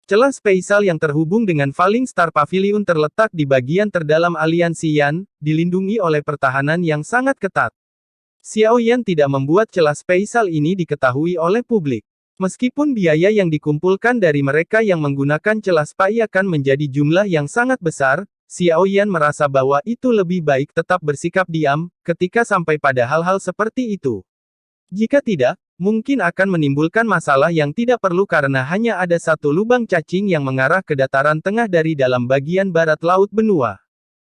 Celah spesial yang terhubung dengan Falling Star Pavilion terletak di bagian terdalam aliansi Yan, dilindungi oleh pertahanan yang sangat ketat. Xiao Yan tidak membuat celah spesial ini diketahui oleh publik. Meskipun biaya yang dikumpulkan dari mereka yang menggunakan celah spy akan menjadi jumlah yang sangat besar, Xiao Yan merasa bahwa itu lebih baik tetap bersikap diam, ketika sampai pada hal-hal seperti itu. Jika tidak, mungkin akan menimbulkan masalah yang tidak perlu karena hanya ada satu lubang cacing yang mengarah ke dataran tengah dari dalam bagian barat laut benua.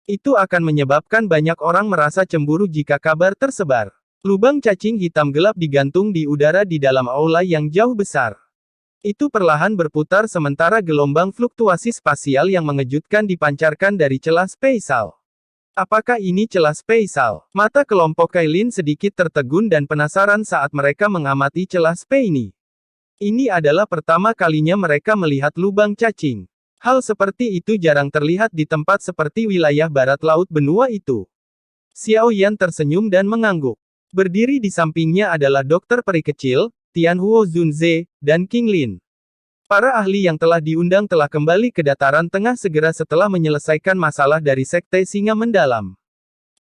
Itu akan menyebabkan banyak orang merasa cemburu jika kabar tersebar. Lubang cacing hitam gelap digantung di udara di dalam aula yang jauh besar. Itu perlahan berputar sementara gelombang fluktuasi spasial yang mengejutkan dipancarkan dari celah spesial. Apakah ini celah spesial? Mata kelompok Kailin sedikit tertegun dan penasaran saat mereka mengamati celah spesial ini. Ini adalah pertama kalinya mereka melihat lubang cacing. Hal seperti itu jarang terlihat di tempat seperti wilayah barat laut benua itu. Xiao Yan tersenyum dan mengangguk. Berdiri di sampingnya adalah dokter peri kecil, Tianhuo Zunze, dan King Lin. Para ahli yang telah diundang telah kembali ke dataran tengah segera setelah menyelesaikan masalah dari Sekte Singa Mendalam.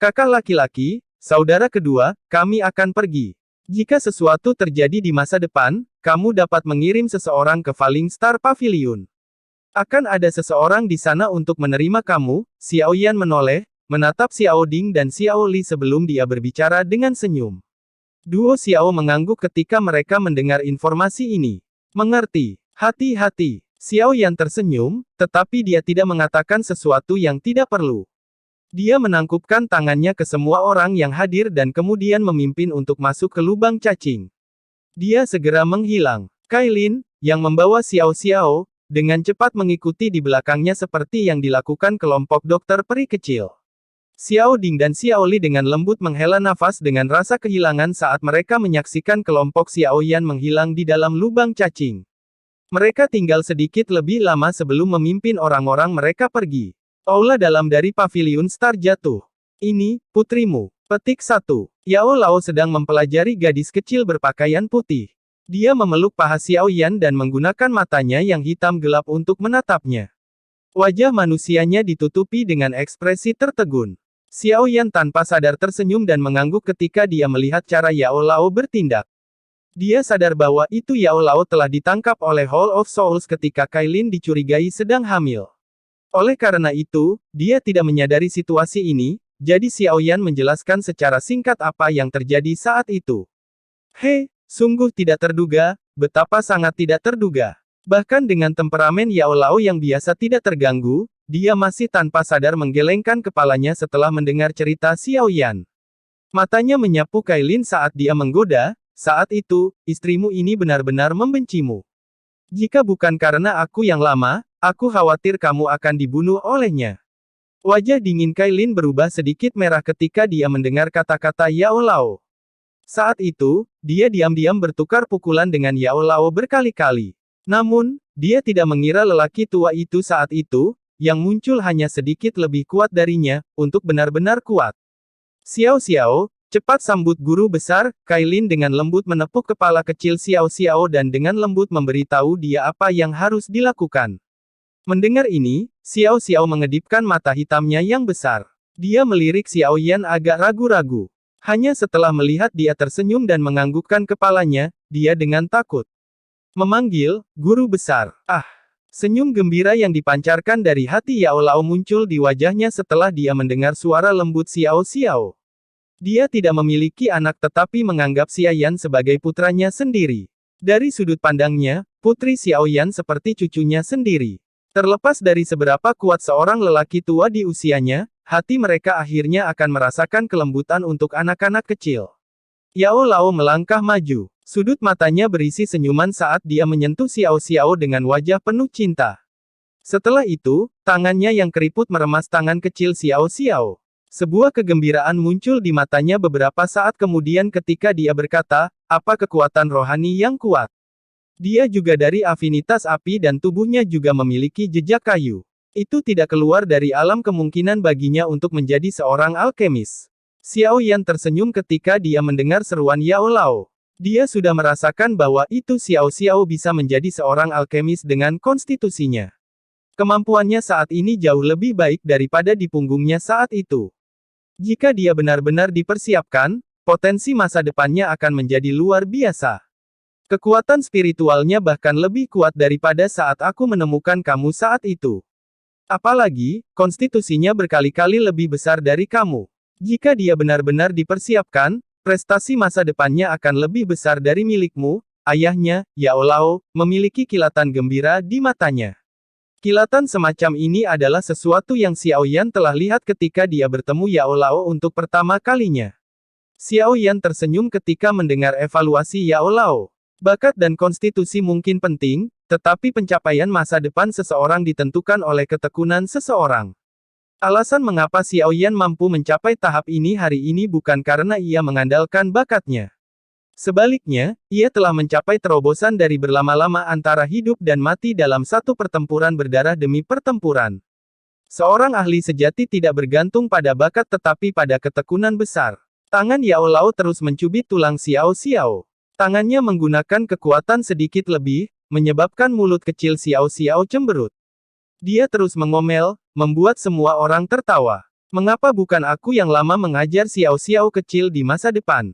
Kakak laki-laki, saudara kedua, kami akan pergi. Jika sesuatu terjadi di masa depan, kamu dapat mengirim seseorang ke Falling Star Pavilion. Akan ada seseorang di sana untuk menerima kamu. Xiao Yan menoleh, menatap Xiao Ding dan Xiao Li sebelum dia berbicara dengan senyum. Duo Xiao mengangguk ketika mereka mendengar informasi ini. Mengerti. Hati-hati. Xiao Yan tersenyum, tetapi dia tidak mengatakan sesuatu yang tidak perlu. Dia menangkupkan tangannya ke semua orang yang hadir dan kemudian memimpin untuk masuk ke lubang cacing. Dia segera menghilang. Kailin, yang membawa Xiao Xiao, dengan cepat mengikuti di belakangnya seperti yang dilakukan kelompok dokter peri kecil. Xiao Ding dan Xiao Li dengan lembut menghela nafas dengan rasa kehilangan saat mereka menyaksikan kelompok Xiao Yan menghilang di dalam lubang cacing. Mereka tinggal sedikit lebih lama sebelum memimpin orang-orang mereka pergi. Aula dalam dari Pavilion Star jatuh. Ini, putrimu. Petik 1. Yao Lao sedang mempelajari gadis kecil berpakaian putih. Dia memeluk paha Xiao Yan dan menggunakan matanya yang hitam gelap untuk menatapnya. Wajah manusianya ditutupi dengan ekspresi tertegun. Xiao Yan tanpa sadar tersenyum dan mengangguk ketika dia melihat cara Yao Lao bertindak. Dia sadar bahwa itu Yao Lao telah ditangkap oleh Hall of Souls ketika Kailin dicurigai sedang hamil. Oleh karena itu, dia tidak menyadari situasi ini, jadi Xiao Yan menjelaskan secara singkat apa yang terjadi saat itu. Hei! Sungguh tidak terduga, betapa sangat tidak terduga. Bahkan dengan temperamen Yao Lao yang biasa tidak terganggu, dia masih tanpa sadar menggelengkan kepalanya setelah mendengar cerita Xiao Yan. Matanya menyapu Kailin saat dia menggoda, saat itu, istrimu ini benar-benar membencimu. Jika bukan karena aku yang lama, aku khawatir kamu akan dibunuh olehnya. Wajah dingin Kailin berubah sedikit merah ketika dia mendengar kata-kata Yao Lao. Saat itu, dia diam-diam bertukar pukulan dengan Yao Lao berkali-kali. Namun, dia tidak mengira lelaki tua itu saat itu, yang muncul hanya sedikit lebih kuat darinya, untuk benar-benar kuat. Xiao Xiao, cepat sambut guru besar, Kailin dengan lembut menepuk kepala kecil Xiao Xiao dan dengan lembut memberitahu dia apa yang harus dilakukan. Mendengar ini, Xiao Xiao mengedipkan mata hitamnya yang besar. Dia melirik Xiao Yan agak ragu-ragu. Hanya setelah melihat dia tersenyum dan menganggukkan kepalanya, dia dengan takut memanggil, "Guru besar." Ah! Senyum gembira yang dipancarkan dari hati Yao Lao muncul di wajahnya setelah dia mendengar suara lembut Xiao Xiao. Dia tidak memiliki anak tetapi menganggap Xiao Yan sebagai putranya sendiri. Dari sudut pandangnya, putri Xiao Yan seperti cucunya sendiri. Terlepas dari seberapa kuat seorang lelaki tua di usianya, hati mereka akhirnya akan merasakan kelembutan untuk anak-anak kecil. Yao Lao melangkah maju. Sudut matanya berisi senyuman saat dia menyentuh Xiao Xiao dengan wajah penuh cinta. Setelah itu, tangannya yang keriput meremas tangan kecil Xiao Xiao. Sebuah kegembiraan muncul di matanya beberapa saat kemudian ketika dia berkata, "Apa kekuatan rohani yang kuat?" Dia juga dari afinitas api dan tubuhnya juga memiliki jejak kayu. Itu tidak keluar dari alam kemungkinan baginya untuk menjadi seorang alkemis. Xiao Yan tersenyum ketika dia mendengar seruan Yao Lao. Dia sudah merasakan bahwa itu Xiao Xiao bisa menjadi seorang alkemis dengan konstitusinya. Kemampuannya saat ini jauh lebih baik daripada di punggungnya saat itu. Jika dia benar-benar dipersiapkan, potensi masa depannya akan menjadi luar biasa. Kekuatan spiritualnya bahkan lebih kuat daripada saat aku menemukan kamu saat itu. Apalagi, konstitusinya berkali-kali lebih besar dari kamu. Jika dia benar-benar dipersiapkan, prestasi masa depannya akan lebih besar dari milikmu. Ayahnya, Yao Lao, memiliki kilatan gembira di matanya. Kilatan semacam ini adalah sesuatu yang Xiao Yan telah lihat ketika dia bertemu Yao Lao untuk pertama kalinya. Xiao Yan tersenyum ketika mendengar evaluasi Yao Lao. Bakat dan konstitusi mungkin penting, tetapi pencapaian masa depan seseorang ditentukan oleh ketekunan seseorang. Alasan mengapa Xiao Yan mampu mencapai tahap ini hari ini bukan karena ia mengandalkan bakatnya. Sebaliknya, ia telah mencapai terobosan dari berlama-lama antara hidup dan mati dalam satu pertempuran berdarah demi pertempuran. Seorang ahli sejati tidak bergantung pada bakat tetapi pada ketekunan besar. Tangan Yao Lao terus mencubit tulang Xiao Xiao. Tangannya menggunakan kekuatan sedikit lebih, menyebabkan mulut kecil Xiao Xiao cemberut. Dia terus mengomel, membuat semua orang tertawa. Mengapa bukan aku yang lama mengajar Xiao Xiao kecil di masa depan?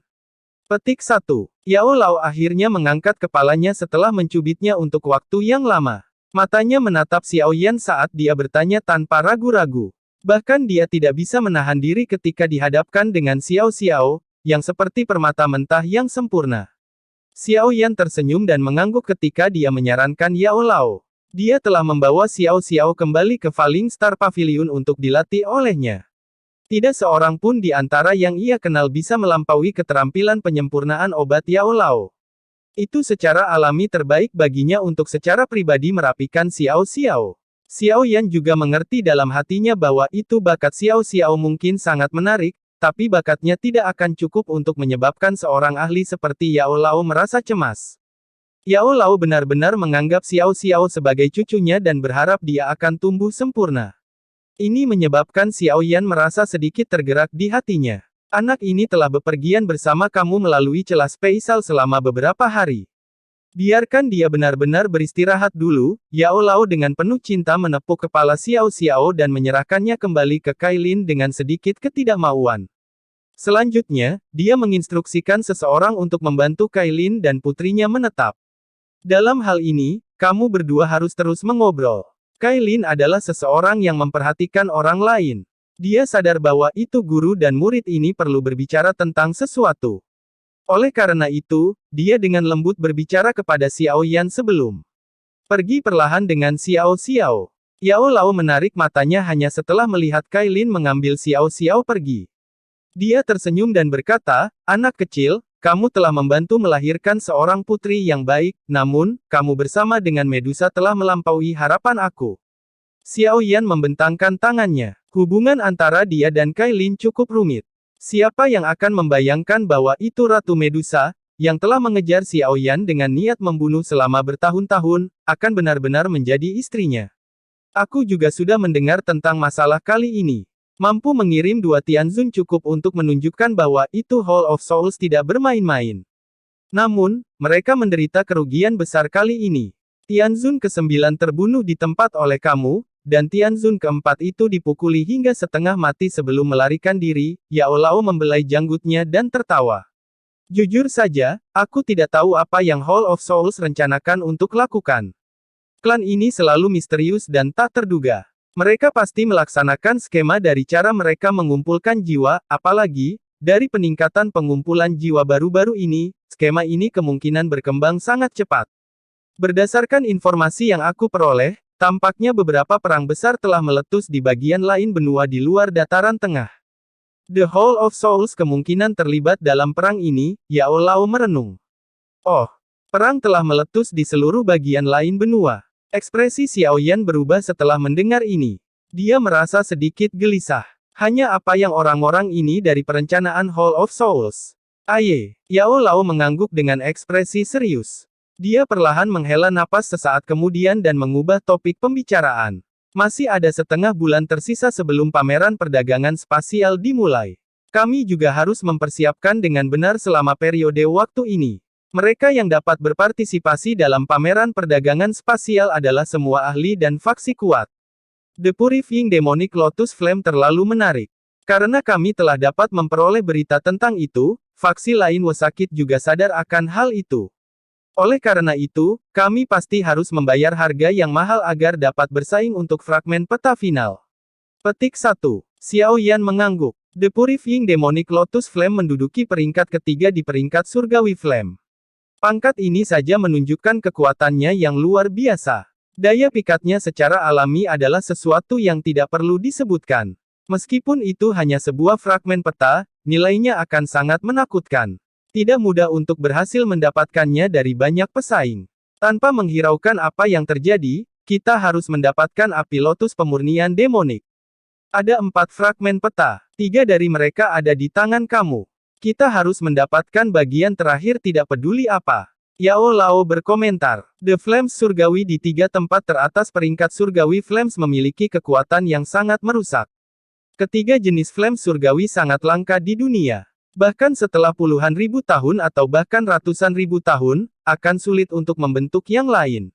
Petik 1. Yao Lao akhirnya mengangkat kepalanya setelah mencubitnya untuk waktu yang lama. Matanya menatap Xiao Yan saat dia bertanya tanpa ragu-ragu. Bahkan dia tidak bisa menahan diri ketika dihadapkan dengan Xiao Xiao, yang seperti permata mentah yang sempurna. Xiao Yan tersenyum dan mengangguk ketika dia menyarankan Yao Lao. Dia telah membawa Xiao Xiao kembali ke Falling Star Pavilion untuk dilatih olehnya. Tidak seorang pun di antara yang ia kenal bisa melampaui keterampilan penyempurnaan obat Yao Lao. Itu secara alami terbaik baginya untuk secara pribadi merapikan Xiao Xiao. Xiao Yan juga mengerti dalam hatinya bahwa itu bakat Xiao Xiao mungkin sangat menarik, tapi bakatnya tidak akan cukup untuk menyebabkan seorang ahli seperti Yao Lao merasa cemas. Yao Lao benar-benar menganggap Xiao Xiao sebagai cucunya dan berharap dia akan tumbuh sempurna. Ini menyebabkan Xiao Yan merasa sedikit tergerak di hatinya. Anak ini telah bepergian bersama kamu melalui celah spesial selama beberapa hari. Biarkan dia benar-benar beristirahat dulu. Yao Lao dengan penuh cinta menepuk kepala Xiao Xiao dan menyerahkannya kembali ke Kailin dengan sedikit ketidakmauan. Selanjutnya, dia menginstruksikan seseorang untuk membantu Kailin dan putrinya menetap. Dalam hal ini, kamu berdua harus terus mengobrol. Kailin adalah seseorang yang memperhatikan orang lain. Dia sadar bahwa itu guru dan murid ini perlu berbicara tentang sesuatu. Oleh karena itu, dia dengan lembut berbicara kepada Xiao Yan sebelum pergi perlahan dengan Xiao Xiao. Yao Lao menarik matanya hanya setelah melihat Kailin mengambil Xiao Xiao pergi. Dia tersenyum dan berkata, "Anak kecil, kamu telah membantu melahirkan seorang putri yang baik, namun, kamu bersama dengan Medusa telah melampaui harapan aku." Xiao Yan membentangkan tangannya. Hubungan antara dia dan Kailin cukup rumit. Siapa yang akan membayangkan bahwa itu Ratu Medusa, yang telah mengejar Xiao Yan dengan niat membunuh selama bertahun-tahun, akan benar-benar menjadi istrinya. Aku juga sudah mendengar tentang masalah kali ini. Mampu mengirim dua Tianzun cukup untuk menunjukkan bahwa itu Hall of Souls tidak bermain-main. Namun, mereka menderita kerugian besar kali ini. Tianzun ke-9 terbunuh di tempat oleh kamu, dan Tianzun ke-4 itu dipukuli hingga setengah mati sebelum melarikan diri. Yao Lao membelai janggutnya dan tertawa. Jujur saja, aku tidak tahu apa yang Hall of Souls rencanakan untuk lakukan. Klan ini selalu misterius dan tak terduga. Mereka pasti melaksanakan skema dari cara mereka mengumpulkan jiwa, apalagi, dari peningkatan pengumpulan jiwa baru-baru ini, skema ini kemungkinan berkembang sangat cepat. Berdasarkan informasi yang aku peroleh, tampaknya beberapa perang besar telah meletus di bagian lain benua di luar dataran tengah. The Hall of Souls kemungkinan terlibat dalam perang ini, Yao Lao merenung. Oh, perang telah meletus di seluruh bagian lain benua. Ekspresi Xiao Yan berubah setelah mendengar ini. Dia merasa sedikit gelisah. Hanya apa yang orang-orang ini dari perencanaan Hall of Souls? Aye, Yao Lao mengangguk dengan ekspresi serius. Dia perlahan menghela napas sesaat kemudian dan mengubah topik pembicaraan. Masih ada setengah bulan tersisa sebelum pameran perdagangan spasial dimulai. Kami juga harus mempersiapkan dengan benar selama periode waktu ini. Mereka yang dapat berpartisipasi dalam pameran perdagangan spasial adalah semua ahli dan faksi kuat. The Purifying Demonic Lotus Flame terlalu menarik. Karena kami telah dapat memperoleh berita tentang itu, faksi lain Wesakit juga sadar akan hal itu. Oleh karena itu, kami pasti harus membayar harga yang mahal agar dapat bersaing untuk fragmen peta final. Petik 1. Xiao Yan mengangguk. The Purifying Demonic Lotus Flame menduduki peringkat ketiga di peringkat Surgawi Flame. Pangkat ini saja menunjukkan kekuatannya yang luar biasa. Daya pikatnya secara alami adalah sesuatu yang tidak perlu disebutkan. Meskipun itu hanya sebuah fragmen peta, nilainya akan sangat menakutkan. Tidak mudah untuk berhasil mendapatkannya dari banyak pesaing. Tanpa menghiraukan apa yang terjadi, kita harus mendapatkan api lotus pemurnian demonik. Ada 4 fragmen peta, 3 dari mereka ada di tangan kamu. Kita harus mendapatkan bagian terakhir tidak peduli apa. Yao Lao berkomentar. The Flames Surgawi di 3 tempat teratas peringkat Surgawi Flames memiliki kekuatan yang sangat merusak. Ketiga jenis Flames Surgawi sangat langka di dunia. Bahkan setelah puluhan ribu tahun atau bahkan ratusan ribu tahun, akan sulit untuk membentuk yang lain.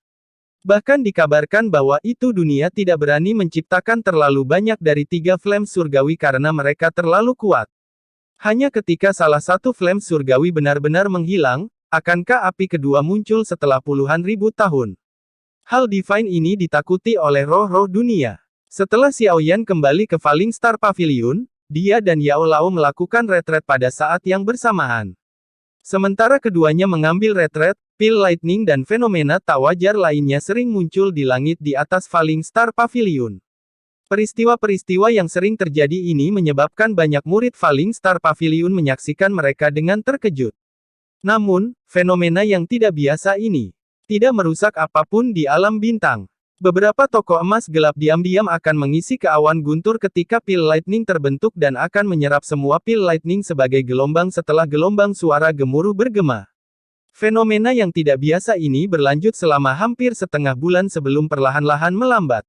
Bahkan dikabarkan bahwa itu dunia tidak berani menciptakan terlalu banyak dari 3 Flames Surgawi karena mereka terlalu kuat. Hanya ketika salah satu Flames Surgawi benar-benar menghilang, akankah api kedua muncul setelah puluhan ribu tahun? Hal divine ini ditakuti oleh roh-roh dunia. Setelah Xiao Yan kembali ke Falling Star Pavilion, dia dan Yao Lao melakukan retret pada saat yang bersamaan. Sementara keduanya mengambil retret, pil lightning dan fenomena tak wajar lainnya sering muncul di langit di atas Falling Star Pavilion. Peristiwa-peristiwa yang sering terjadi ini menyebabkan banyak murid Falling Star Pavilion menyaksikan mereka dengan terkejut. Namun, fenomena yang tidak biasa ini tidak merusak apapun di alam bintang. Beberapa toko emas gelap diam-diam akan mengisi ke awan guntur ketika pil lightning terbentuk dan akan menyerap semua pil lightning sebagai gelombang setelah gelombang suara gemuruh bergema. Fenomena yang tidak biasa ini berlanjut selama hampir setengah bulan sebelum perlahan-lahan melambat.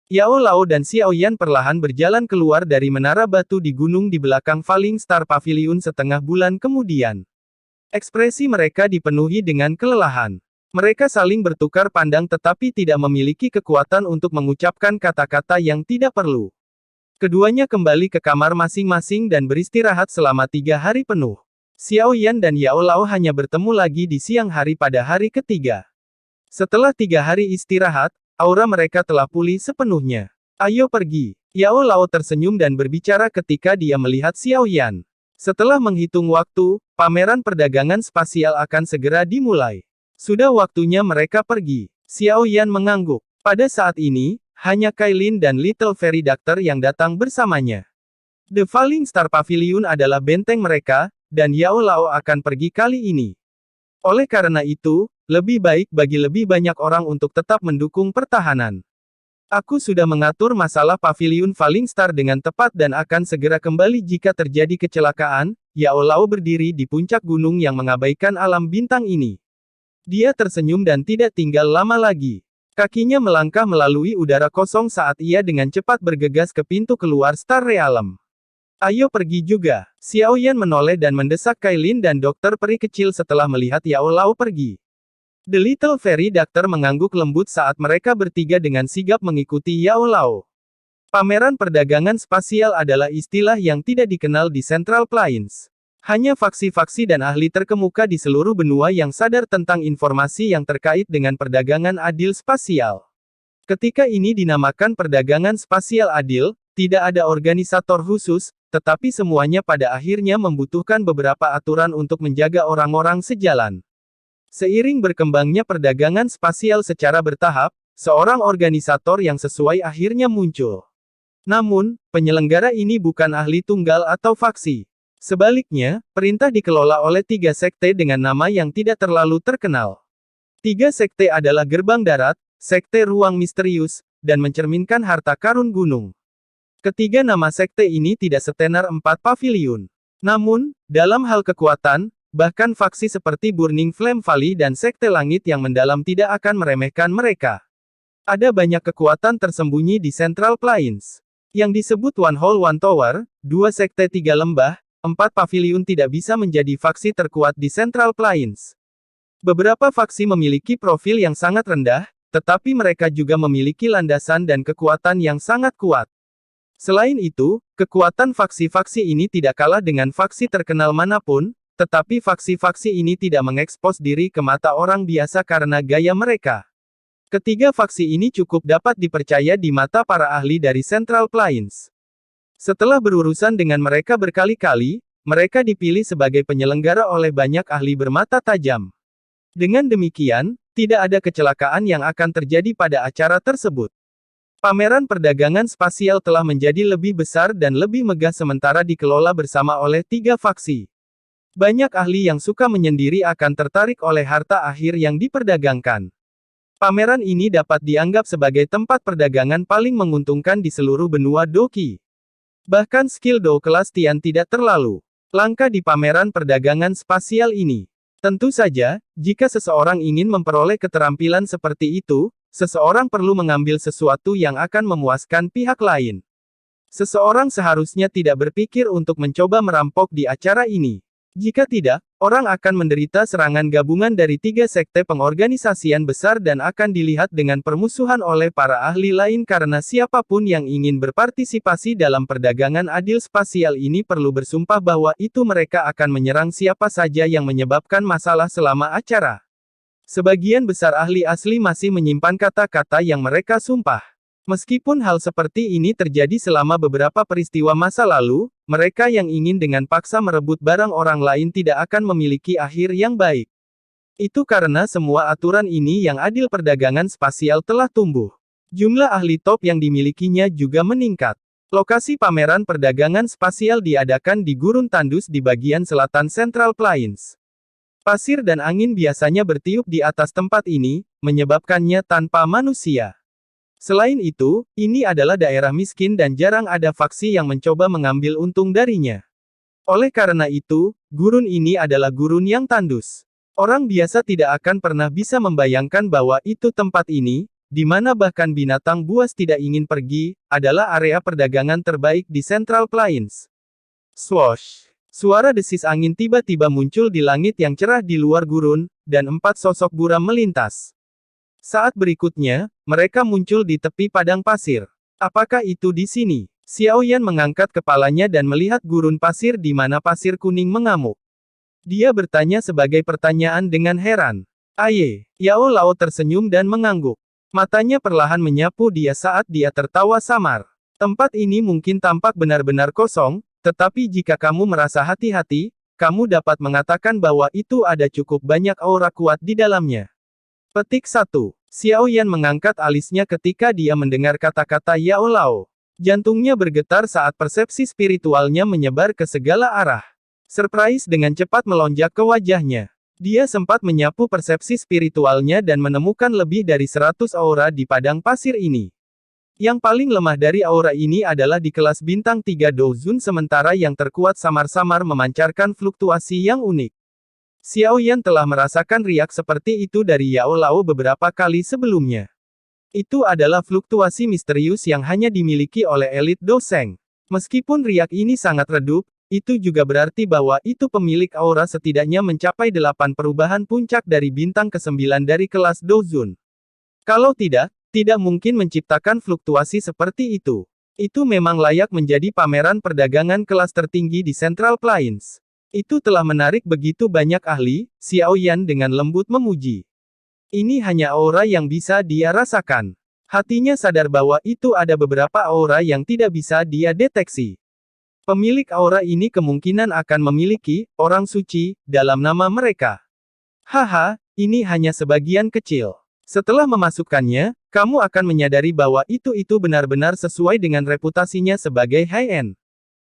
Yao Lao dan Xiao Yan perlahan berjalan keluar dari menara batu di gunung di belakang Falling Star Pavilion setengah bulan kemudian. Ekspresi mereka dipenuhi dengan kelelahan. Mereka saling bertukar pandang tetapi tidak memiliki kekuatan untuk mengucapkan kata-kata yang tidak perlu. Keduanya kembali ke kamar masing-masing dan beristirahat selama 3 hari penuh. Xiao Yan dan Yao Lao hanya bertemu lagi di siang hari pada hari ketiga. Setelah 3 hari istirahat, aura mereka telah pulih sepenuhnya. Ayo pergi. Yao Lao tersenyum dan berbicara ketika dia melihat Xiao Yan. Setelah menghitung waktu, pameran perdagangan spasial akan segera dimulai. Sudah waktunya mereka pergi. Xiao Yan mengangguk. Pada saat ini, hanya Kailin dan Little Fairy Doctor yang datang bersamanya. The Falling Star Pavilion adalah benteng mereka, dan Yao Lao akan pergi kali ini. Oleh karena itu, lebih baik bagi lebih banyak orang untuk tetap mendukung pertahanan. Aku sudah mengatur masalah pavilion Falling Star dengan tepat dan akan segera kembali jika terjadi kecelakaan. Yao Lao berdiri di puncak gunung yang mengabaikan alam bintang ini. Dia tersenyum dan tidak tinggal lama lagi. Kakinya melangkah melalui udara kosong saat ia dengan cepat bergegas ke pintu keluar Star Realm. Ayo pergi juga. Xiao Yan menoleh dan mendesak Kailin dan dokter peri kecil setelah melihat Yao Lao pergi. The Little Fairy Doctor mengangguk lembut saat mereka bertiga dengan sigap mengikuti Yao Lao. Pameran perdagangan spasial adalah istilah yang tidak dikenal di Central Plains. Hanya faksi-faksi dan ahli terkemuka di seluruh benua yang sadar tentang informasi yang terkait dengan perdagangan adil spasial. Ketika ini dinamakan perdagangan spasial adil, tidak ada organisator khusus, tetapi semuanya pada akhirnya membutuhkan beberapa aturan untuk menjaga orang-orang sejalan. Seiring berkembangnya perdagangan spasial secara bertahap, seorang organisator yang sesuai akhirnya muncul. Namun, penyelenggara ini bukan ahli tunggal atau faksi. Sebaliknya, perintah dikelola oleh 3 sekte dengan nama yang tidak terlalu terkenal. 3 sekte adalah Gerbang Darat, Sekte Ruang Misterius, dan mencerminkan harta karun gunung. Ketiga nama sekte ini tidak setenar 4 pavilion. Namun, dalam hal kekuatan, bahkan faksi seperti Burning Flame Valley dan Sekte Langit yang mendalam tidak akan meremehkan mereka. Ada banyak kekuatan tersembunyi di Central Plains. Yang disebut One Hole One Tower, 2 Sekte 3 Lembah, 4 Pavilion tidak bisa menjadi faksi terkuat di Central Plains. Beberapa faksi memiliki profil yang sangat rendah, tetapi mereka juga memiliki landasan dan kekuatan yang sangat kuat. Selain itu, kekuatan faksi-faksi ini tidak kalah dengan faksi terkenal manapun, tetapi faksi-faksi ini tidak mengekspos diri ke mata orang biasa karena gaya mereka. Ketiga faksi ini cukup dapat dipercaya di mata para ahli dari Central Plains. Setelah berurusan dengan mereka berkali-kali, mereka dipilih sebagai penyelenggara oleh banyak ahli bermata tajam. Dengan demikian, tidak ada kecelakaan yang akan terjadi pada acara tersebut. Pameran perdagangan spasial telah menjadi lebih besar dan lebih megah sementara dikelola bersama oleh 3 faksi. Banyak ahli yang suka menyendiri akan tertarik oleh harta akhir yang diperdagangkan. Pameran ini dapat dianggap sebagai tempat perdagangan paling menguntungkan di seluruh benua Doki. Bahkan skill Do kelas Tian tidak terlalu langka di pameran perdagangan spasial ini. Tentu saja, jika seseorang ingin memperoleh keterampilan seperti itu, seseorang perlu mengambil sesuatu yang akan memuaskan pihak lain. Seseorang seharusnya tidak berpikir untuk mencoba merampok di acara ini. Jika tidak, orang akan menderita serangan gabungan dari 3 sekte pengorganisasian besar dan akan dilihat dengan permusuhan oleh para ahli lain karena siapapun yang ingin berpartisipasi dalam perdagangan adil spasial ini perlu bersumpah bahwa itu mereka akan menyerang siapa saja yang menyebabkan masalah selama acara. Sebagian besar ahli asli masih menyimpan kata-kata yang mereka sumpah. Meskipun hal seperti ini terjadi selama beberapa peristiwa masa lalu, mereka yang ingin dengan paksa merebut barang orang lain tidak akan memiliki akhir yang baik. Itu karena semua aturan ini yang adil perdagangan spasial telah tumbuh. Jumlah ahli top yang dimilikinya juga meningkat. Lokasi pameran perdagangan spasial diadakan di gurun tandus di bagian selatan Central Plains. Pasir dan angin biasanya bertiup di atas tempat ini, menyebabkannya tanpa manusia. Selain itu, ini adalah daerah miskin dan jarang ada faksi yang mencoba mengambil untung darinya. Oleh karena itu, gurun ini adalah gurun yang tandus. Orang biasa tidak akan pernah bisa membayangkan bahwa itu tempat ini, di mana bahkan binatang buas tidak ingin pergi, adalah area perdagangan terbaik di Central Plains. Swoosh! Suara desis angin tiba-tiba muncul di langit yang cerah di luar gurun, dan 4 sosok buram melintas. Saat berikutnya, mereka muncul di tepi padang pasir. Apakah itu di sini? Xiao Yan mengangkat kepalanya dan melihat gurun pasir di mana pasir kuning mengamuk. Dia bertanya sebagai pertanyaan dengan heran. Aye, Yao Lao tersenyum dan mengangguk. Matanya perlahan menyapu dia saat dia tertawa samar. Tempat ini mungkin tampak benar-benar kosong, tetapi jika kamu merasa hati-hati, kamu dapat mengatakan bahwa itu ada cukup banyak aura kuat di dalamnya. Petik 1. Xiao Yan mengangkat alisnya ketika dia mendengar kata-kata Yao Lao. Jantungnya bergetar saat persepsi spiritualnya menyebar ke segala arah. Surprise dengan cepat melonjak ke wajahnya. Dia sempat menyapu persepsi spiritualnya dan menemukan lebih dari 100 aura di padang pasir ini. Yang paling lemah dari aura ini adalah di kelas bintang 3 Dozun sementara yang terkuat samar-samar memancarkan fluktuasi yang unik. Xiao Yan telah merasakan riak seperti itu dari Yao Lao beberapa kali sebelumnya. Itu adalah fluktuasi misterius yang hanya dimiliki oleh elit Doseng. Meskipun riak ini sangat redup, itu juga berarti bahwa itu pemilik aura setidaknya mencapai 8 perubahan puncak dari bintang ke-9 dari kelas Dozun. Kalau tidak mungkin menciptakan fluktuasi seperti itu. Itu memang layak menjadi pameran perdagangan kelas tertinggi di Central Plains. Itu telah menarik begitu banyak ahli, Xiao Yan dengan lembut memuji. Ini hanya aura yang bisa dia rasakan. Hatinya sadar bahwa itu ada beberapa aura yang tidak bisa dia deteksi. Pemilik aura ini kemungkinan akan memiliki orang suci dalam nama mereka. Haha, ini hanya sebagian kecil. Setelah memasukkannya, kamu akan menyadari bahwa itu benar-benar sesuai dengan reputasinya sebagai high-end.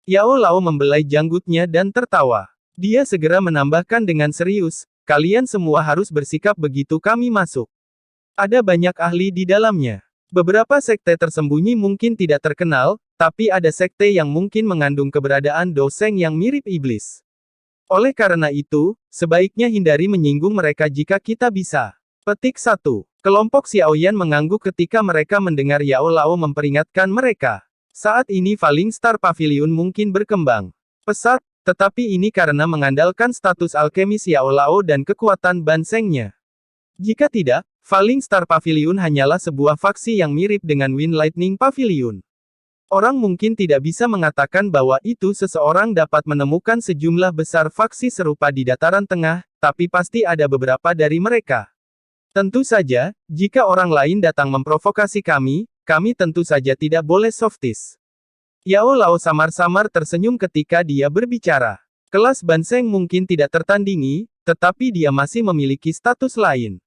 Yao Lao membelai janggutnya dan tertawa. Dia segera menambahkan dengan serius, kalian semua harus bersikap begitu kami masuk. Ada banyak ahli di dalamnya. Beberapa sekte tersembunyi mungkin tidak terkenal, tapi ada sekte yang mungkin mengandung keberadaan Doseng yang mirip iblis. Oleh karena itu, sebaiknya hindari menyinggung mereka jika kita bisa. Petik 1. Kelompok Xiao Yan mengangguk ketika mereka mendengar Yao Lao memperingatkan mereka. Saat ini Falling Star Pavilion mungkin berkembang pesat, Tetapi ini karena mengandalkan status alkemis Yao Lao dan kekuatan Ban Sheng-nya. Jika tidak, Falling Star Pavilion hanyalah sebuah faksi yang mirip dengan Wind Lightning Pavilion. Orang mungkin tidak bisa mengatakan bahwa itu seseorang dapat menemukan sejumlah besar faksi serupa di dataran tengah, tapi pasti ada beberapa dari mereka. Tentu saja, jika orang lain datang memprovokasi kami tentu saja tidak boleh softis. Yao Lao samar-samar tersenyum ketika dia berbicara. Kelas Ban Sheng mungkin tidak tertandingi, tetapi dia masih memiliki status lain.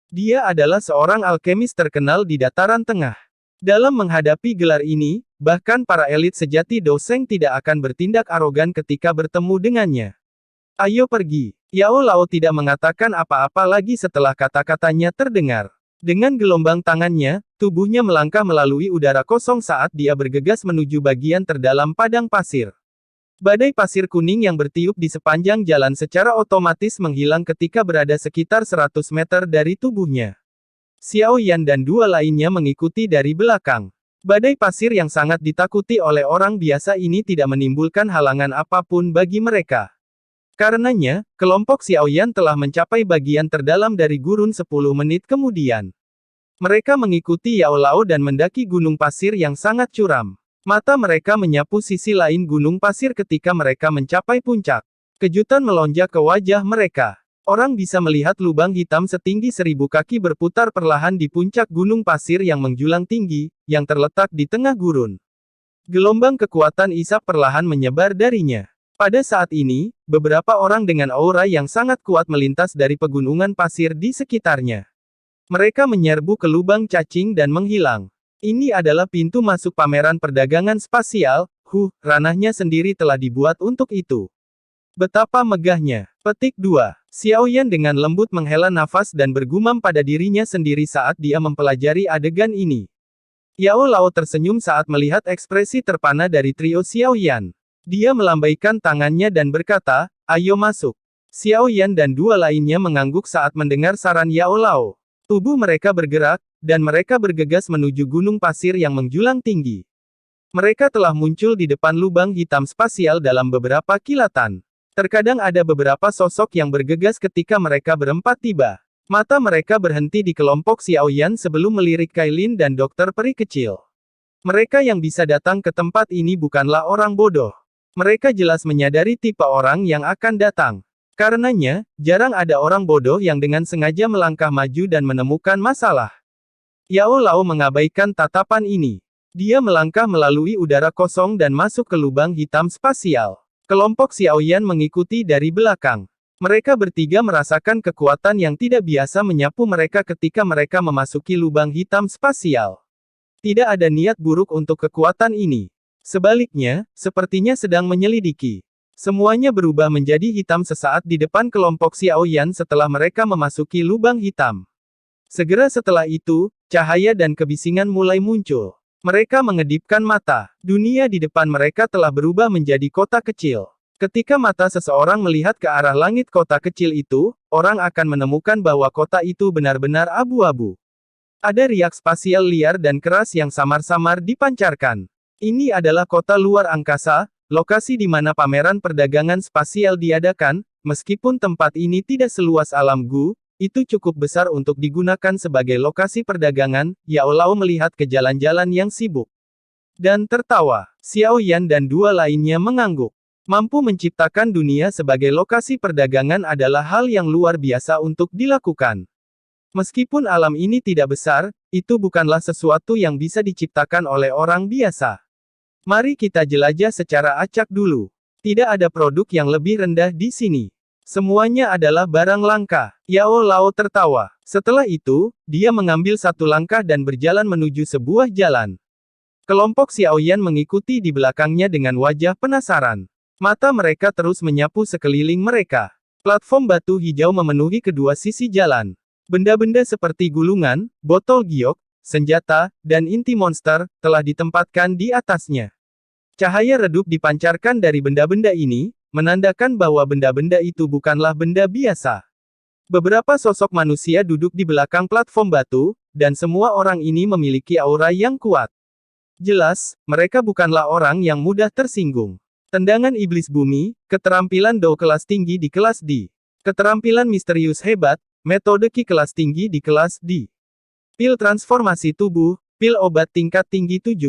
Dia adalah seorang alkemis terkenal di dataran tengah. Dalam menghadapi gelar ini, bahkan para elit sejati Do Sheng tidak akan bertindak arogan ketika bertemu dengannya. Ayo pergi. Yao Lao tidak mengatakan apa-apa lagi setelah kata-katanya terdengar. Dengan gelombang tangannya, tubuhnya melangkah melalui udara kosong saat dia bergegas menuju bagian terdalam padang pasir. Badai pasir kuning yang bertiup di sepanjang jalan secara otomatis menghilang ketika berada sekitar 100 meter dari tubuhnya. Xiao Yan dan dua lainnya mengikuti dari belakang. Badai pasir yang sangat ditakuti oleh orang biasa ini tidak menimbulkan halangan apapun bagi mereka. Karenanya, kelompok Xiao Yan telah mencapai bagian terdalam dari gurun 10 menit kemudian. Mereka mengikuti Yao Lao dan mendaki gunung pasir yang sangat curam. Mata mereka menyapu sisi lain gunung pasir ketika mereka mencapai puncak. Kejutan melonjak ke wajah mereka. Orang bisa melihat lubang hitam setinggi 1000 kaki berputar perlahan di puncak gunung pasir yang menjulang tinggi, yang terletak di tengah gurun. Gelombang kekuatan isap perlahan menyebar darinya. Pada saat ini, beberapa orang dengan aura yang sangat kuat melintas dari pegunungan pasir di sekitarnya. Mereka menyerbu ke lubang cacing dan menghilang. Ini adalah pintu masuk pameran perdagangan spasial, ranahnya sendiri telah dibuat untuk itu. Betapa megahnya. Petik 2. Xiao Yan dengan lembut menghela nafas dan bergumam pada dirinya sendiri saat dia mempelajari adegan ini. Yao Lao tersenyum saat melihat ekspresi terpana dari trio Xiao Yan. Dia melambaikan tangannya dan berkata, "Ayo masuk." Xiao Yan dan dua lainnya mengangguk saat mendengar saran Yao Lao. Tubuh mereka bergerak, dan mereka bergegas menuju gunung pasir yang menjulang tinggi. Mereka telah muncul di depan lubang hitam spasial dalam beberapa kilatan. Terkadang ada beberapa sosok yang bergegas ketika mereka berempat tiba. Mata mereka berhenti di kelompok Xiao Yan sebelum melirik Kailin dan dokter peri kecil. Mereka yang bisa datang ke tempat ini bukanlah orang bodoh. Mereka jelas menyadari tipe orang yang akan datang. Karenanya, jarang ada orang bodoh yang dengan sengaja melangkah maju dan menemukan masalah. Yao Lao mengabaikan tatapan ini. Dia melangkah melalui udara kosong dan masuk ke lubang hitam spasial. Kelompok Xiao Yan mengikuti dari belakang. Mereka bertiga merasakan kekuatan yang tidak biasa menyapu mereka ketika mereka memasuki lubang hitam spasial. Tidak ada niat buruk untuk kekuatan ini. Sebaliknya, sepertinya sedang menyelidiki. Semuanya berubah menjadi hitam sesaat di depan kelompok Xiao Yan setelah mereka memasuki lubang hitam. Segera setelah itu, cahaya dan kebisingan mulai muncul. Mereka mengedipkan mata. Dunia di depan mereka telah berubah menjadi kota kecil. Ketika mata seseorang melihat ke arah langit kota kecil itu, orang akan menemukan bahwa kota itu benar-benar abu-abu. Ada riak spasial liar dan keras yang samar-samar dipancarkan. Ini adalah kota luar angkasa, lokasi di mana pameran perdagangan spasial diadakan, meskipun tempat ini tidak seluas alam Gu. Itu cukup besar untuk digunakan sebagai lokasi perdagangan. Yao Lao melihat ke jalan-jalan yang sibuk. Dan tertawa. Xiao Yan dan dua lainnya mengangguk. Mampu menciptakan dunia sebagai lokasi perdagangan adalah hal yang luar biasa untuk dilakukan. Meskipun alam ini tidak besar, itu bukanlah sesuatu yang bisa diciptakan oleh orang biasa. Mari kita jelajah secara acak dulu. Tidak ada produk yang lebih rendah di sini. Semuanya adalah barang langka. Yao Lao tertawa. Setelah itu, dia mengambil satu langkah dan berjalan menuju sebuah jalan. Kelompok Xiao Yan mengikuti di belakangnya dengan wajah penasaran. Mata mereka terus menyapu sekeliling mereka. Platform batu hijau memenuhi kedua sisi jalan. Benda-benda seperti gulungan, botol giok, senjata, dan inti monster, telah ditempatkan di atasnya. Cahaya redup dipancarkan dari benda-benda ini, menandakan bahwa benda-benda itu bukanlah benda biasa. Beberapa sosok manusia duduk di belakang platform batu, dan semua orang ini memiliki aura yang kuat. Jelas, mereka bukanlah orang yang mudah tersinggung. Tendangan Iblis Bumi, keterampilan Do kelas tinggi di kelas D. Keterampilan misterius hebat, metode Ki kelas tinggi di kelas D. Pil transformasi tubuh, pil obat tingkat tinggi 7.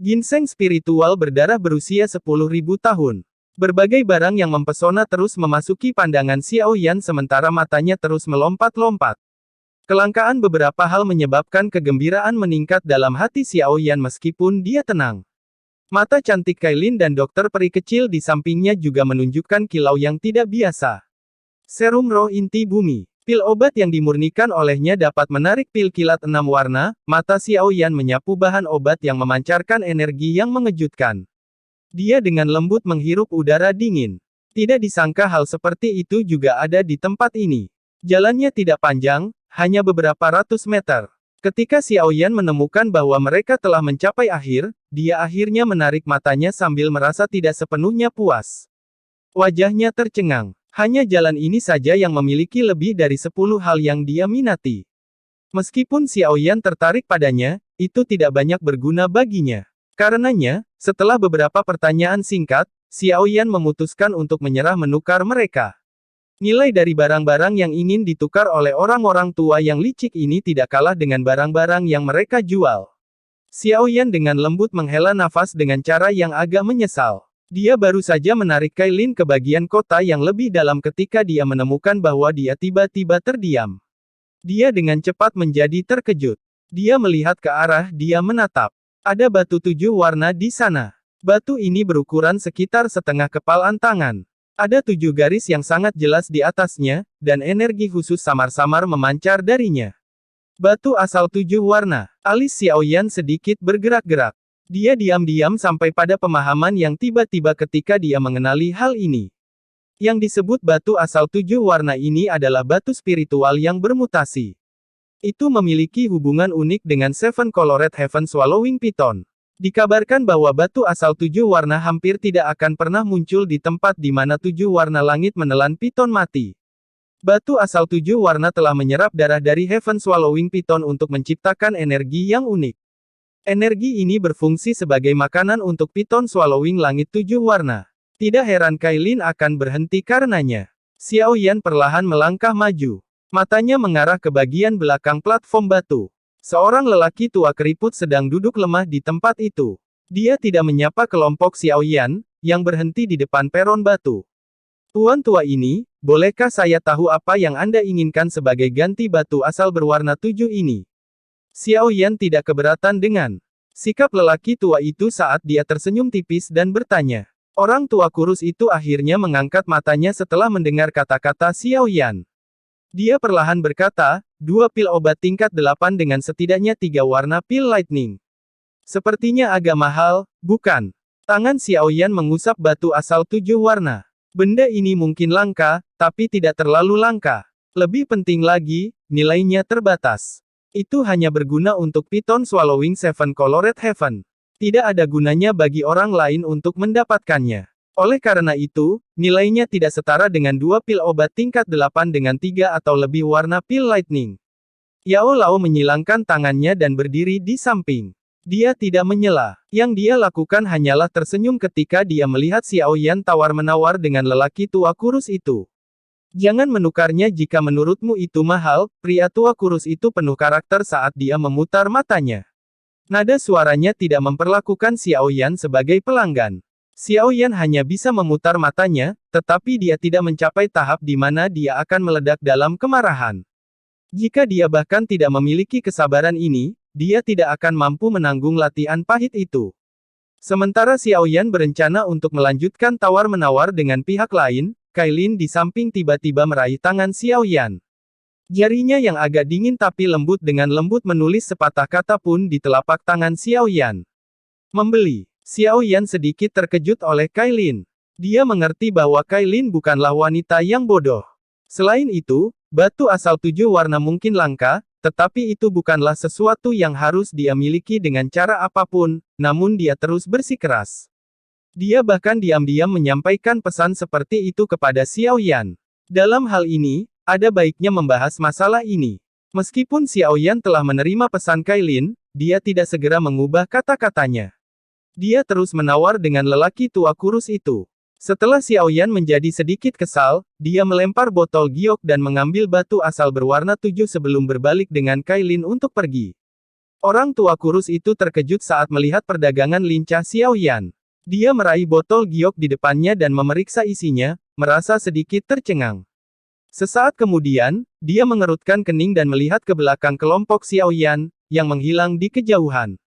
Ginseng spiritual berdarah berusia 10.000 tahun. Berbagai barang yang mempesona terus memasuki pandangan Xiao Yan sementara matanya terus melompat-lompat. Kelangkaan beberapa hal menyebabkan kegembiraan meningkat dalam hati Xiao Yan meskipun dia tenang. Mata cantik Kailin dan dokter peri kecil di sampingnya juga menunjukkan kilau yang tidak biasa. Serum roh inti bumi. Pil obat yang dimurnikan olehnya dapat menarik pil kilat 6 warna, mata Xiao Yan menyapu bahan obat yang memancarkan energi yang mengejutkan. Dia dengan lembut menghirup udara dingin. Tidak disangka hal seperti itu juga ada di tempat ini. Jalannya tidak panjang, hanya beberapa ratus meter. Ketika Xiao Yan menemukan bahwa mereka telah mencapai akhir, dia akhirnya menarik matanya sambil merasa tidak sepenuhnya puas. Wajahnya tercengang. Hanya jalan ini saja yang memiliki lebih dari 10 hal yang dia minati. Meskipun Xiao Yan tertarik padanya, itu tidak banyak berguna baginya. Karenanya, setelah beberapa pertanyaan singkat, Xiao Yan memutuskan untuk menyerah menukar mereka. Nilai dari barang-barang yang ingin ditukar oleh orang-orang tua yang licik ini tidak kalah dengan barang-barang yang mereka jual. Xiao Yan dengan lembut menghela nafas dengan cara yang agak menyesal. Dia baru saja menarik Kailin ke bagian kota yang lebih dalam ketika dia menemukan bahwa dia tiba-tiba terdiam. Dia dengan cepat menjadi terkejut. Dia melihat ke arah dia menatap. Ada batu 7 warna di sana. Batu ini berukuran sekitar setengah kepalan tangan. Ada 7 garis yang sangat jelas di atasnya, dan energi khusus samar-samar memancar darinya. Batu asal 7 warna. Alis Xiao Yan sedikit bergerak-gerak. Dia diam-diam sampai pada pemahaman yang tiba-tiba ketika dia mengenali hal ini. Yang disebut batu asal 7 warna ini adalah batu spiritual yang bermutasi. Itu memiliki hubungan unik dengan Seven Colored Heaven Swallowing Python. Dikabarkan bahwa batu asal 7 warna hampir tidak akan pernah muncul di tempat di mana 7 warna langit menelan piton mati. Batu asal 7 warna telah menyerap darah dari Heaven Swallowing Python untuk menciptakan energi yang unik. Energi ini berfungsi sebagai makanan untuk piton swallowing langit 7 warna. Tidak heran Kailin akan berhenti karenanya. Xiao Yan perlahan melangkah maju. Matanya mengarah ke bagian belakang platform batu. Seorang lelaki tua keriput sedang duduk lemah di tempat itu. Dia tidak menyapa kelompok Xiao Yan, yang berhenti di depan peron batu. Tuan tua ini, bolehkah saya tahu apa yang Anda inginkan sebagai ganti batu asal berwarna 7 ini? Xiao Yan tidak keberatan dengan sikap lelaki tua itu saat dia tersenyum tipis dan bertanya. Orang tua kurus itu akhirnya mengangkat matanya setelah mendengar kata-kata Xiao Yan. Dia perlahan berkata, 2 pil obat tingkat 8 dengan setidaknya 3 warna pil lightning. Sepertinya agak mahal, bukan? Tangan Xiao Yan mengusap batu asal 7 warna. Benda ini mungkin langka, tapi tidak terlalu langka. Lebih penting lagi, nilainya terbatas. Itu hanya berguna untuk Python Swallowing Seven Colored Heaven. Tidak ada gunanya bagi orang lain untuk mendapatkannya. Oleh karena itu, nilainya tidak setara dengan 2 pil obat tingkat 8 dengan 3 atau lebih warna pil lightning. Yao Lao menyilangkan tangannya dan berdiri di samping. Dia tidak menyela. Yang dia lakukan hanyalah tersenyum ketika dia melihat Xiao Yan tawar-menawar dengan lelaki tua kurus itu. Jangan menukarnya jika menurutmu itu mahal, pria tua kurus itu penuh karakter saat dia memutar matanya. Nada suaranya tidak memperlakukan Xiao Yan sebagai pelanggan. Xiao Yan hanya bisa memutar matanya, tetapi dia tidak mencapai tahap di mana dia akan meledak dalam kemarahan. Jika dia bahkan tidak memiliki kesabaran ini, dia tidak akan mampu menanggung latihan pahit itu. Sementara Xiao Yan berencana untuk melanjutkan tawar-menawar dengan pihak lain, Kailin di samping tiba-tiba meraih tangan Xiao Yan. Jarinya yang agak dingin tapi lembut dengan lembut menulis sepatah kata pun di telapak tangan Xiao Yan. Membeli. Xiao Yan sedikit terkejut oleh Kailin. Dia mengerti bahwa Kailin bukanlah wanita yang bodoh. Selain itu, batu asal 7 warna mungkin langka, tetapi itu bukanlah sesuatu yang harus dia miliki dengan cara apapun, namun dia terus bersikeras. Dia bahkan diam-diam menyampaikan pesan seperti itu kepada Xiao Yan. Dalam hal ini, ada baiknya membahas masalah ini. Meskipun Xiao Yan telah menerima pesan Kailin, dia tidak segera mengubah kata-katanya. Dia terus menawar dengan lelaki tua kurus itu. Setelah Xiaoyan menjadi sedikit kesal, dia melempar botol giok dan mengambil batu asal berwarna 7 sebelum berbalik dengan Kailin untuk pergi. Orang tua kurus itu terkejut saat melihat perdagangan lincah Xiaoyan. Dia meraih botol giok di depannya dan memeriksa isinya, merasa sedikit tercengang. Sesaat kemudian, dia mengerutkan kening dan melihat ke belakang kelompok Xiaoyan, yang menghilang di kejauhan.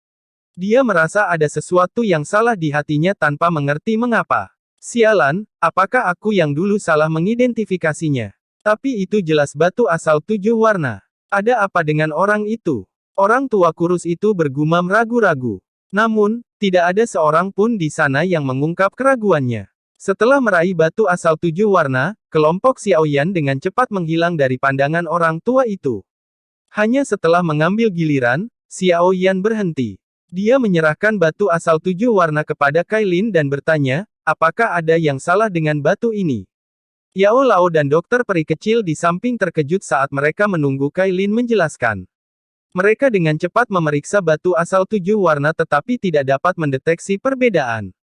Dia merasa ada sesuatu yang salah di hatinya tanpa mengerti mengapa. Sialan, apakah aku yang dulu salah mengidentifikasinya? Tapi itu jelas batu asal 7 warna. Ada apa dengan orang itu? Orang tua kurus itu bergumam ragu-ragu. Namun, tidak ada seorang pun di sana yang mengungkap keraguannya. Setelah meraih batu asal 7 warna, kelompok Xiaoyan dengan cepat menghilang dari pandangan orang tua itu. Hanya setelah mengambil giliran, Xiaoyan berhenti. Dia menyerahkan batu asal 7 warna kepada Kailin dan bertanya, apakah ada yang salah dengan batu ini? Yao Lao dan dokter peri kecil di samping terkejut saat mereka menunggu Kailin menjelaskan. Mereka dengan cepat memeriksa batu asal 7 warna tetapi tidak dapat mendeteksi perbedaan.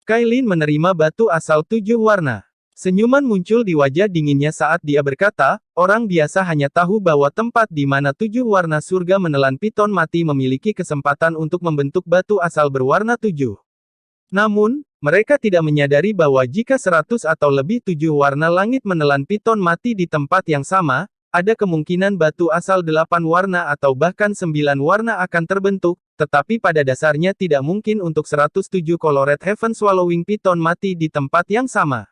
Kailin menerima batu asal 7 warna. Senyuman muncul di wajah dinginnya saat dia berkata, orang biasa hanya tahu bahwa tempat di mana 7 warna surga menelan piton mati memiliki kesempatan untuk membentuk batu asal berwarna 7. Namun, mereka tidak menyadari bahwa jika 100 atau lebih 7 warna langit menelan piton mati di tempat yang sama, ada kemungkinan batu asal 8 warna atau bahkan 9 warna akan terbentuk, tetapi pada dasarnya tidak mungkin untuk 107 Colored Heaven Swallowing Piton mati di tempat yang sama.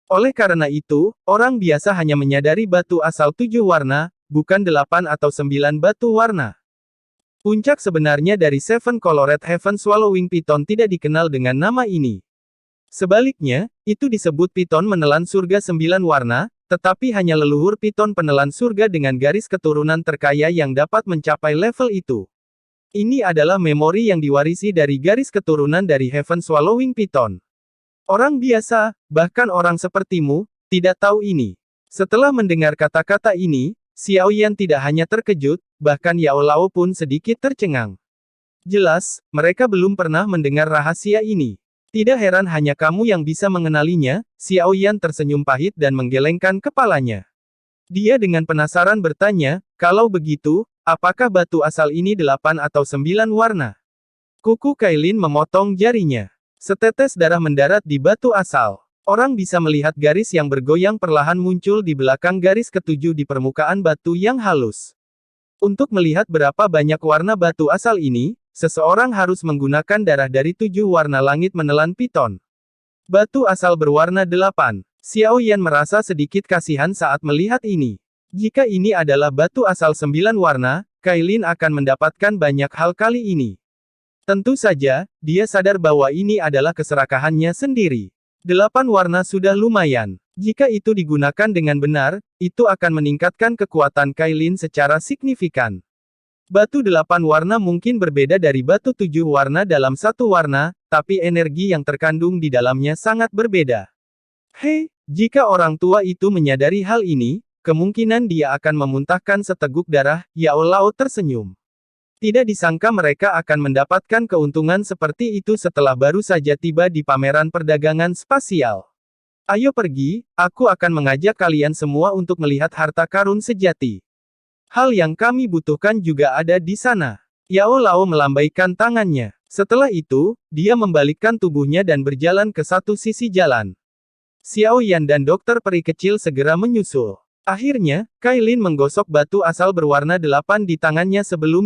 Oleh karena itu, orang biasa hanya menyadari batu asal 7 warna, bukan 8 atau 9 batu warna. Puncak sebenarnya dari Seven Colored Heaven Swallowing Piton tidak dikenal dengan nama ini. Sebaliknya, itu disebut piton menelan surga 9 warna, tetapi hanya leluhur piton penelan surga dengan garis keturunan terkaya yang dapat mencapai level itu. Ini adalah memori yang diwarisi dari garis keturunan dari Heaven Swallowing Piton. Orang biasa, bahkan orang sepertimu, tidak tahu ini. Setelah mendengar kata-kata ini, Xiaoyan tidak hanya terkejut, bahkan Yao Lao pun sedikit tercengang. Jelas, mereka belum pernah mendengar rahasia ini. Tidak heran hanya kamu yang bisa mengenalinya, Xiaoyan tersenyum pahit dan menggelengkan kepalanya. Dia dengan penasaran bertanya, kalau begitu, apakah batu asal ini 8 atau 9 warna? Kuku Kailin memotong jarinya. Setetes darah mendarat di batu asal. Orang bisa melihat garis yang bergoyang perlahan muncul di belakang garis ketujuh di permukaan batu yang halus. Untuk melihat berapa banyak warna batu asal ini, seseorang harus menggunakan darah dari 7 warna langit menelan piton. Batu asal berwarna 8. Xiaoyan merasa sedikit kasihan saat melihat ini. Jika ini adalah batu asal 9 warna, Kailin akan mendapatkan banyak hal kali ini. Tentu saja, dia sadar bahwa ini adalah keserakahannya sendiri. 8 warna sudah lumayan. Jika itu digunakan dengan benar, itu akan meningkatkan kekuatan Kailin secara signifikan. Batu 8 warna mungkin berbeda dari batu 7 warna dalam satu warna, tapi energi yang terkandung di dalamnya sangat berbeda. Hei, jika orang tua itu menyadari hal ini, kemungkinan dia akan memuntahkan seteguk darah. Yao Lao tersenyum. Tidak disangka mereka akan mendapatkan keuntungan seperti itu setelah baru saja tiba di pameran perdagangan spasial. Ayo pergi, aku akan mengajak kalian semua untuk melihat harta karun sejati. Hal yang kami butuhkan juga ada di sana. Yao Lao melambaikan tangannya. Setelah itu, dia membalikkan tubuhnya dan berjalan ke satu sisi jalan. Xiaoyan dan dokter peri kecil segera menyusul. Akhirnya, Kailin menggosok batu asal berwarna 8 di tangannya sebelum